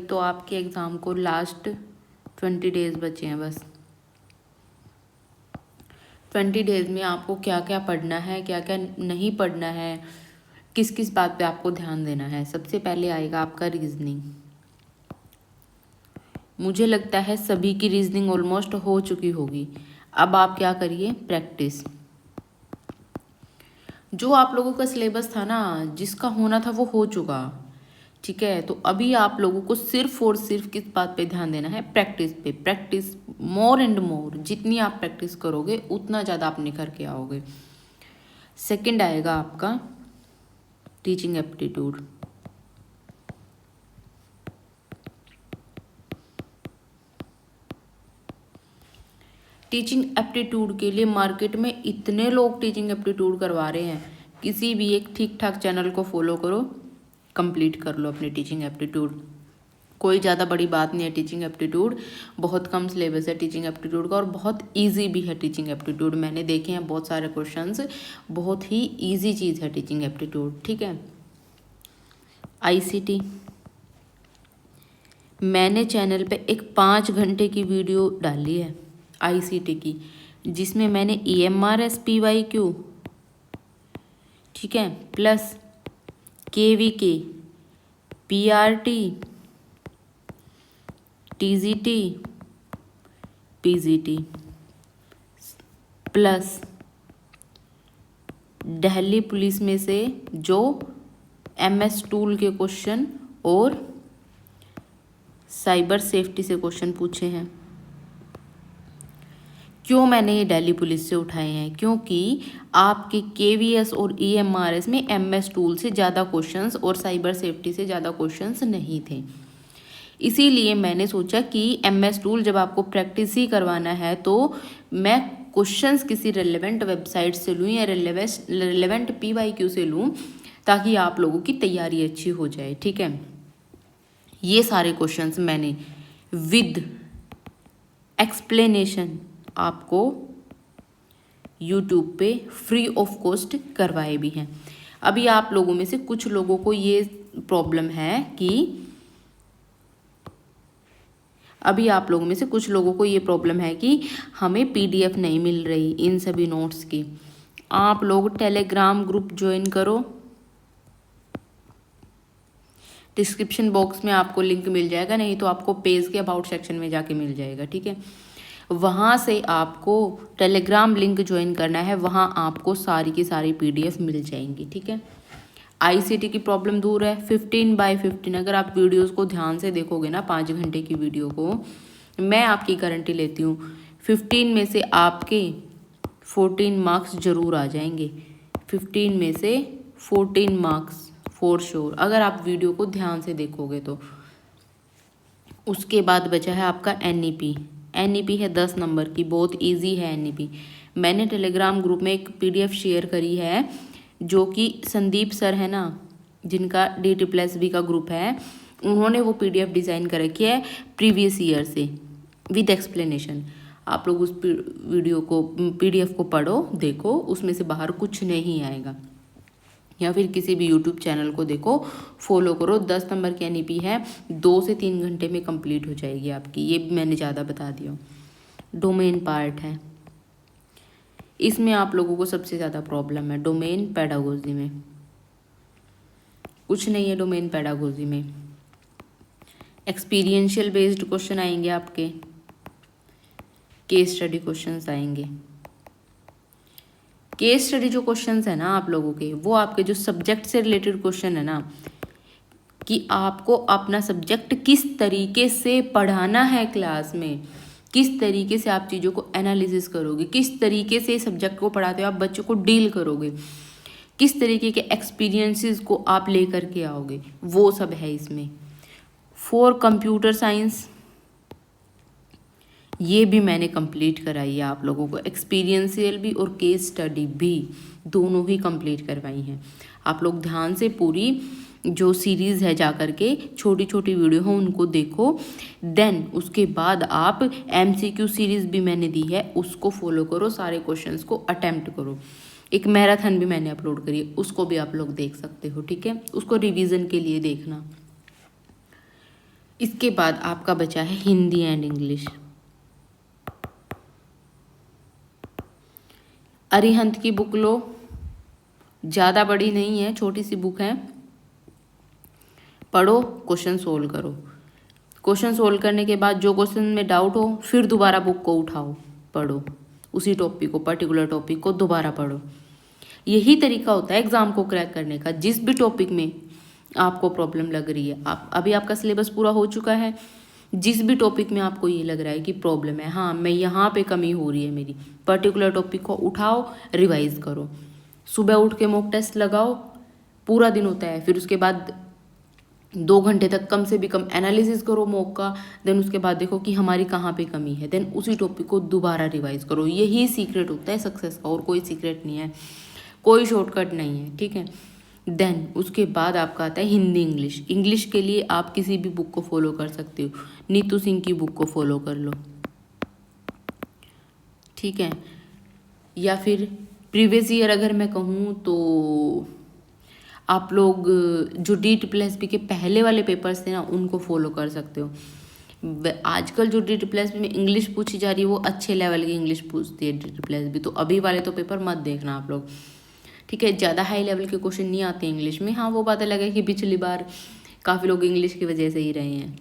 तो आपके एग्ज़ाम को लास्ट 20 डेज़ बचे हैं बस। 20 डेज़ में आपको क्या क्या पढ़ना है, क्या क्या नहीं पढ़ना है, किस किस बात पे आपको ध्यान देना है। सबसे पहले आएगा आपका रीजनिंग। मुझे लगता है सभी की रीजनिंग ऑलमोस्ट हो चुकी होगी। अब आप क्या करिए, प्रैक्टिस। जो आप लोगों का सिलेबस था ना, जिसका होना था वो हो चुका, ठीक है। तो अभी आप लोगों को सिर्फ और सिर्फ किस बात पे ध्यान देना है, प्रैक्टिस पे। प्रैक्टिस मोर एंड मोर, जितनी आप प्रैक्टिस करोगे उतना ज़्यादा आप निखर के आओगे। सेकंड आएगा आपका टीचिंग एप्टीट्यूड। टीचिंग एप्टीट्यूड के लिए मार्केट में इतने लोग टीचिंग एप्टीट्यूड करवा रहे हैं, किसी भी एक ठीक ठाक चैनल को फॉलो करो, कंप्लीट कर लो अपनी टीचिंग एप्टीट्यूड। कोई ज़्यादा बड़ी बात नहीं है टीचिंग एप्टीट्यूड, बहुत कम सिलेबस है टीचिंग एप्टीट्यूड का और बहुत इजी भी है टीचिंग एप्टीट्यूड। मैंने देखे हैं बहुत सारे क्वेश्चंस, बहुत ही इजी चीज़ है टीचिंग एप्टीट्यूड, ठीक है। आईसीटी, मैंने चैनल पे एक 5 घंटे की वीडियो डाली है आईसीटी की, जिसमें मैंने EMR SPYQ, ठीक है, plus KVK, PRT, TGT, PGT plus Delhi police में से जो MS टूल के क्वेश्चन और साइबर सेफ्टी से क्वेश्चन पूछे हैं। क्यों मैंने ये दिल्ली पुलिस से उठाए हैं, क्योंकि आपके KVS और EMRS में MS टूल से ज़्यादा क्वेश्चंस और साइबर सेफ्टी से ज़्यादा क्वेश्चंस नहीं थे। इसीलिए मैंने सोचा कि MS टूल जब आपको प्रैक्टिस ही करवाना है तो मैं क्वेश्चंस किसी रेलेवेंट वेबसाइट से लूँ या रेलेवेंट PYQ से लूँ, ताकि आप लोगों की तैयारी अच्छी हो जाए, ठीक है। ये सारे क्वेश्चंस मैंने विद एक्सप्लेनेशन आपको यूट्यूब पे फ्री ऑफ कॉस्ट करवाए भी हैं। अभी आप लोगों में से कुछ लोगों को ये प्रॉब्लम है कि हमें PDF नहीं मिल रही इन सभी नोट्स की। आप लोग टेलीग्राम ग्रुप ज्वाइन करो, डिस्क्रिप्शन बॉक्स में आपको लिंक मिल जाएगा, नहीं तो आपको पेज के अबाउट सेक्शन में जाके मिल जाएगा, ठीक है। वहाँ से आपको टेलीग्राम लिंक ज्वाइन करना है, वहाँ आपको सारी की सारी PDF मिल जाएंगी, ठीक है। आईसीटी की प्रॉब्लम दूर है। 15/15 अगर आप वीडियोस को ध्यान से देखोगे ना, 5 घंटे की वीडियो को, मैं आपकी गारंटी लेती हूँ 15 में से आपके 14 मार्क्स जरूर आ जाएंगे। 15 में से 14 मार्क्स फॉर श्योर, अगर आप वीडियो को ध्यान से देखोगे तो। उसके बाद बचा है आपका NEP है 10 नंबर की, बहुत इजी है NEP। मैंने टेलीग्राम ग्रुप में एक PDF शेयर करी है, जो कि संदीप सर है ना, जिनका DSSB का ग्रुप है, उन्होंने वो PDF डिज़ाइन कर रखी है प्रीवियस ईयर से विद एक्सप्लेनेशन। आप लोग उस वीडियो को PDF को पढ़ो, देखो, उसमें से बाहर कुछ नहीं आएगा। या फिर किसी भी यूट्यूब चैनल को देखो, फॉलो करो। 10 नंबर की NEP है, 2 से 3 घंटे में कंप्लीट हो जाएगी आपकी, ये भी मैंने ज़्यादा बता दिया। डोमेन पार्ट है, इसमें आप लोगों को सबसे ज़्यादा प्रॉब्लम है डोमेन पेडागोजी में। कुछ नहीं है डोमेन पेडागोजी में, एक्सपीरियंशियल बेस्ड क्वेश्चन आएंगे आपके, केस स्टडी क्वेश्चंस आएंगे। केस स्टडी जो क्वेश्चंस है ना आप लोगों के, वो आपके जो सब्जेक्ट से रिलेटेड क्वेश्चन है ना, कि आपको अपना सब्जेक्ट किस तरीके से पढ़ाना है क्लास में, किस तरीके से आप चीज़ों को एनालिसिस करोगे, किस तरीके से सब्जेक्ट को पढ़ाते हो आप बच्चों को डील करोगे, किस तरीके के एक्सपीरियंसेस को आप लेकर के आओगे, वो सब है इसमें। फॉर कंप्यूटर साइंस ये भी मैंने कंप्लीट कराई है आप लोगों को, एक्सपीरियंशियल भी और केस स्टडी भी, दोनों ही कंप्लीट करवाई हैं। आप लोग ध्यान से पूरी जो सीरीज़ है जा कर के, छोटी छोटी वीडियो हो उनको देखो, देन उसके बाद आप MCQ सीरीज़ भी मैंने दी है उसको फॉलो करो, सारे क्वेश्चंस को अटेम्प्ट करो। एक मैराथन भी मैंने अपलोड करी है, उसको भी आप लोग देख सकते हो, ठीक है, उसको रिवीजन के लिए देखना। इसके बाद आपका बचा है हिंदी एंड इंग्लिश। अरिहंत की बुक लो, ज़्यादा बड़ी नहीं है, छोटी सी बुक है, पढ़ो, क्वेश्चन सोल्व करो। क्वेश्चन सोल्व करने के बाद जो क्वेश्चन में डाउट हो फिर दोबारा बुक को उठाओ, पढ़ो, उसी टॉपिक को, पर्टिकुलर टॉपिक को दोबारा पढ़ो। यही तरीका होता है एग्ज़ाम को क्रैक करने का। जिस भी टॉपिक में आपको प्रॉब्लम लग रही है, आप अभी आपका सिलेबस पूरा हो चुका है, जिस भी टॉपिक में आपको ये लग रहा है कि प्रॉब्लम है, हाँ मैं यहाँ पे कमी हो रही है मेरी, पर्टिकुलर टॉपिक को उठाओ, रिवाइज करो। सुबह उठ के मॉक टेस्ट लगाओ, पूरा दिन होता है, फिर उसके बाद 2 घंटे तक कम से भी कम एनालिसिस करो मॉक का, देन उसके बाद देखो कि हमारी कहाँ पे कमी है, देन उसी टॉपिक को दोबारा रिवाइज करो। यही सीक्रेट होता है सक्सेस का, और कोई सीक्रेट नहीं है, कोई शॉर्टकट नहीं है, ठीक है। देन उसके बाद आपका आता है हिंदी इंग्लिश। इंग्लिश के लिए आप किसी भी बुक को फॉलो कर सकते हो, नीतू सिंह की बुक को फॉलो कर लो, ठीक है। या फिर प्रीवियस ईयर अगर मैं कहूँ तो आप लोग जो DSSB के पहले वाले पेपर्स थे ना, उनको फॉलो कर सकते हो। आजकल जो DSSB में इंग्लिश पूछी जा रही है वो अच्छे लेवल की इंग्लिश पूछती है DSSB, तो अभी वाले तो पेपर मत देखना आप लोग, ठीक है। ज़्यादा हाई लेवल के क्वेश्चन नहीं आते इंग्लिश में। हाँ वो बात अलग है कि पिछली बार काफ़ी लोग इंग्लिश की वजह से ही रहे हैं,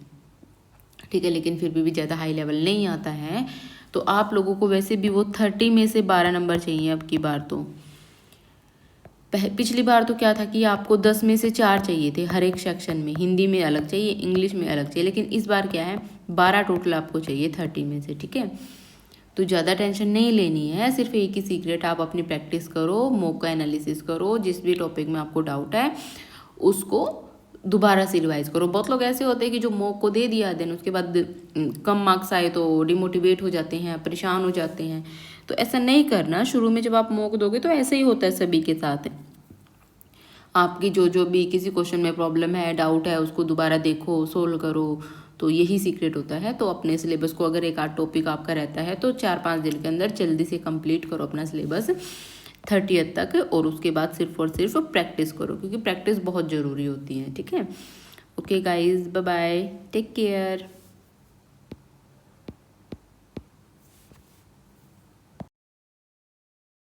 ठीक है, लेकिन फिर भी ज़्यादा हाई लेवल नहीं आता है। तो आप लोगों को वैसे भी वो 30 में से 12 नंबर चाहिए अब की बार। तो पिछली बार तो क्या था कि आपको 10 में से 4 चाहिए थे हर एक सेक्शन में, हिंदी में अलग चाहिए, इंग्लिश में अलग चाहिए, लेकिन इस बार क्या है 12 टोटल आपको चाहिए 30 में से, ठीक है। तो ज़्यादा टेंशन नहीं लेनी है, सिर्फ एक ही सीक्रेट, आप अपनी प्रैक्टिस करो, मॉक का एनालिसिस करो, जिस भी टॉपिक में आपको डाउट है उसको दोबारा से रिवाइज करो। बहुत लोग ऐसे होते हैं कि जो मॉक को दे दिया, देन उसके बाद कम मार्क्स आए तो डिमोटिवेट हो जाते हैं, परेशान हो जाते हैं। तो ऐसा नहीं करना, शुरू में जब आप मॉक दोगे तो ऐसे ही होता है सभी के साथ। आपकी जो भी किसी क्वेश्चन में प्रॉब्लम है, डाउट है, उसको दोबारा देखो, सोल्व करो, तो यही सीक्रेट होता है। तो अपने सिलेबस को, अगर एक आध टॉपिक आपका रहता है तो 4-5 दिन के अंदर जल्दी से कंप्लीट करो अपना सिलेबस 30th तक, और उसके बाद सिर्फ और सिर्फ प्रैक्टिस करो, क्योंकि प्रैक्टिस बहुत ज़रूरी होती है, ठीक है। Okay guys, bye bye, take care.